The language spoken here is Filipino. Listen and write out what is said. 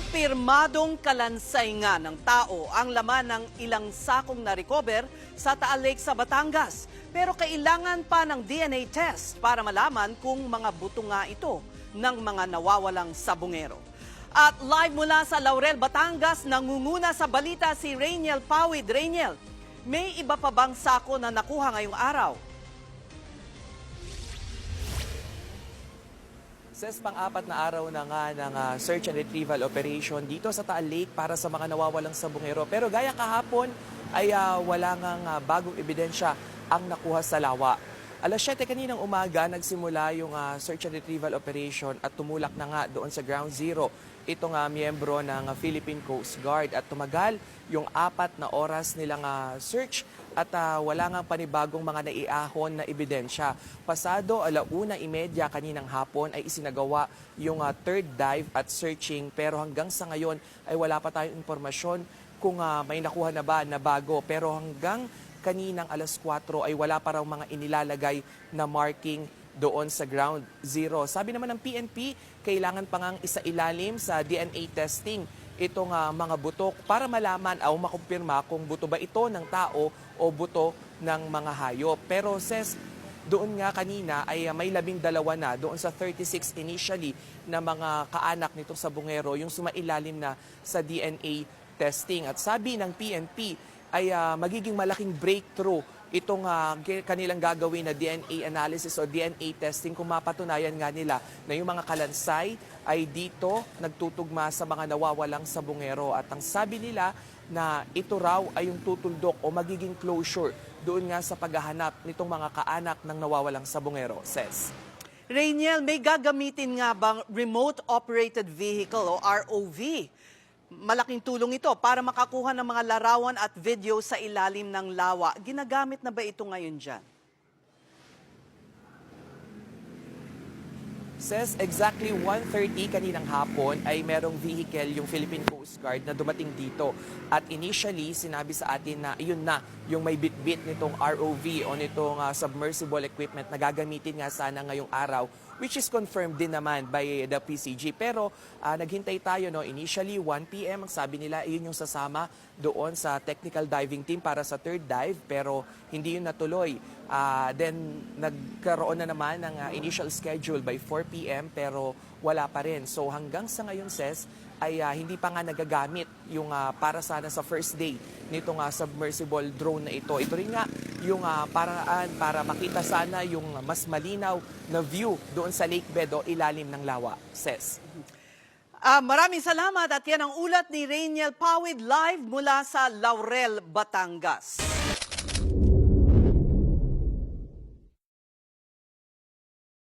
Kumpirmadong kalansay nga ng tao ang laman ng ilang sakong na-recover sa Taal Lake sa Batangas. Pero kailangan pa ng DNA test para malaman kung mga buto nga ito ng mga nawawalang sabungero. At live mula sa Laurel, Batangas, nangunguna sa balita si Rainiel Pawid. Rainiel, may iba pa bang sako na nakuha ngayong araw? Pang-apat na araw na nga ng search and retrieval operation dito sa Taal Lake para sa mga nawawalang sabungero. Pero gaya kahapon ay wala ngang bagong ebidensya ang nakuha sa lawa. Alas 7 kaninang umaga nagsimula yung search and retrieval operation at tumulak na nga doon sa ground zero itong miyembro ng Philippine Coast Guard at tumagal yung 4 na oras nilang search at wala nga panibagong mga naiahon na ebidensya. Pasado 1:30 kaninang hapon ay isinagawa yung third dive at searching pero hanggang sa ngayon ay wala pa tayong impormasyon kung may nakuha na ba na bago. Pero hanggang kaninang alas 4 ay wala pa raw mga inilalagay na marking doon sa ground zero. Sabi naman ng PNP, kailangan pa ngang isailalim sa DNA testing itong mga buto para malaman o makumpirma kung buto ba ito ng tao o buto ng mga hayop. Pero doon nga kanina ay may 12 na doon sa 36 initially na mga kaanak nitong sabungero yung sumailalim na sa DNA testing. At sabi ng PNP ay magiging malaking breakthrough itong kanilang gagawin na DNA analysis o DNA testing kung mapatunayan nga nila na yung mga kalansay ay dito nagtutugma sa mga nawawalang sabungero. At ang sabi nila na ito raw ay yung tutuldok o magiging closure doon nga sa paghahanap nitong mga kaanak ng nawawalang sabungero. Rainiel, may gagamitin nga bang remote operated vehicle o ROV? Malaking tulong ito para makakuha ng mga larawan at video sa ilalim ng lawa. Ginagamit na ba ito ngayon dyan? Exactly 1:30 kaninang hapon ay merong vehicle yung Philippine Coast Guard na dumating dito. At initially, sinabi sa atin na iyon na yung may bitbit nitong ROV o nitong submersible equipment na gagamitin nga sana ngayong araw, which is confirmed din naman by the PCG. Pero naghintay tayo, no? Initially 1 p.m. ang sabi nila iyon yung sasama doon sa technical diving team para sa third dive pero hindi yun natuloy. Then nagkaroon na naman ng initial schedule by 4 p.m. pero wala pa rin. So hanggang sa ngayon, ay hindi pa nga nagagamit yung para sana sa first day nitong submersible drone na ito. Ito rin nga yung paraan para makita sana yung mas malinaw na view doon sa lake bed o ilalim ng lawa. Maraming salamat at yan ang ulat ni Rainiel Pawid live mula sa Laurel, Batangas.